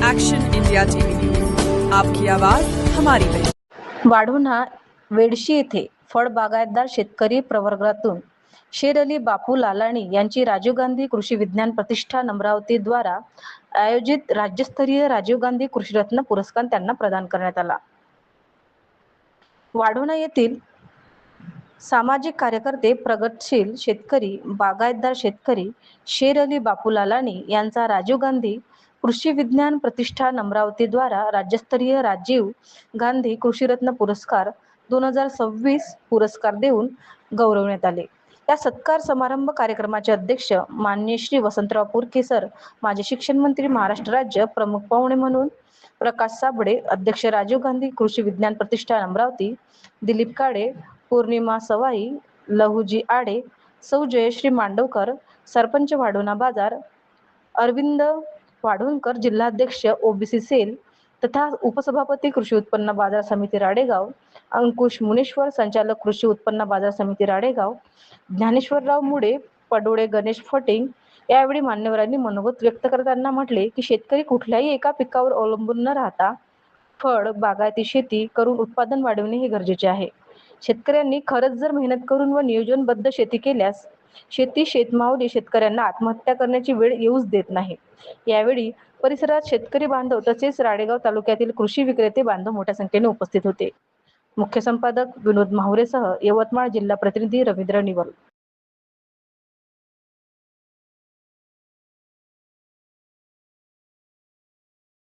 Action India TV news, आपकी आवाज हमारी पहचान। वाढोणा वेडशी येथे फळ बागायतदार शेतकरी प्रवर्गातून शेर अली बापू लालाणी यांची राजीव गांधी कृषी विज्ञान प्रतिष्ठान अमरावती द्वारा आयोजित राज्यस्तरीय राजीव गांधी कृषीरत्न पुरस्कार त्यांना प्रदान करण्यात आला। वाढोणा येथील सामाजिक कार्यकर्ते, प्रगतशील शेतकरी, बागायतदार शेतकरी शेर अली बापू लालाणी यांचा राजीव गांधी कृषी विज्ञान प्रतिष्ठान अमरावती द्वारा राज्यस्तरीय राजीव गांधी कृषीरत्न पुरस्कार 2026 पुरस्कार देऊन गौरवण्यात आले। या सत्कार समारंभ कार्यक्रमाचे अध्यक्ष माननीय श्री वसंतराव पुरके सर, माजी शिक्षण मंत्री महाराष्ट्र राज्य, प्रमुख पाहुणे म्हणून प्रकाश साबळे, अध्यक्ष राजीव गांधी कृषी विज्ञान प्रतिष्ठान अमरावती, दिलीप काळे, पौर्णिमा सवाई, लहुजी आडे, सौ जयश्री मांडवकर, सरपंच वाढोणा बाजार, अरविंद वाढोणकर, जिल्हाध्यक्ष ओबीसी सेल तथा उपसभापती कृषी उत्पन्न बाजार समिती राडेगाव, अंकुश मुनेश्वर, संचालक कृषी उत्पन्न बाजार समिती राडेगाव, ज्ञानेश्वरराव मुडे, पडोळे गणेश फटिंग यावेळी मान्यवरांनी मनोगत व्यक्त करताना म्हटले की शेतकरी कुठल्याही एका पिकावर अवलंबून न राहता फळ बागायती शेती करून उत्पादन वाढवणे हे गरजेचे आहे। शेतकऱ्यांनी खरंच जर मेहनत करून व नियोजनबद्ध शेती केल्यास शेती शेतमावली शेतकऱ्यांना आत्महत्या करण्याची वेळ येऊच देत नाही। यावेळी परिसरात शेतकरी बांधव तसेच राडेगाव तालुक्यातील कृषी विक्रेते बांधव मोठ्या संख्येने उपस्थित होते। मुख्य संपादक विनोद माहुरेसह यवतमाळ जिल्हा प्रतिनिधी रवींद्र निवल।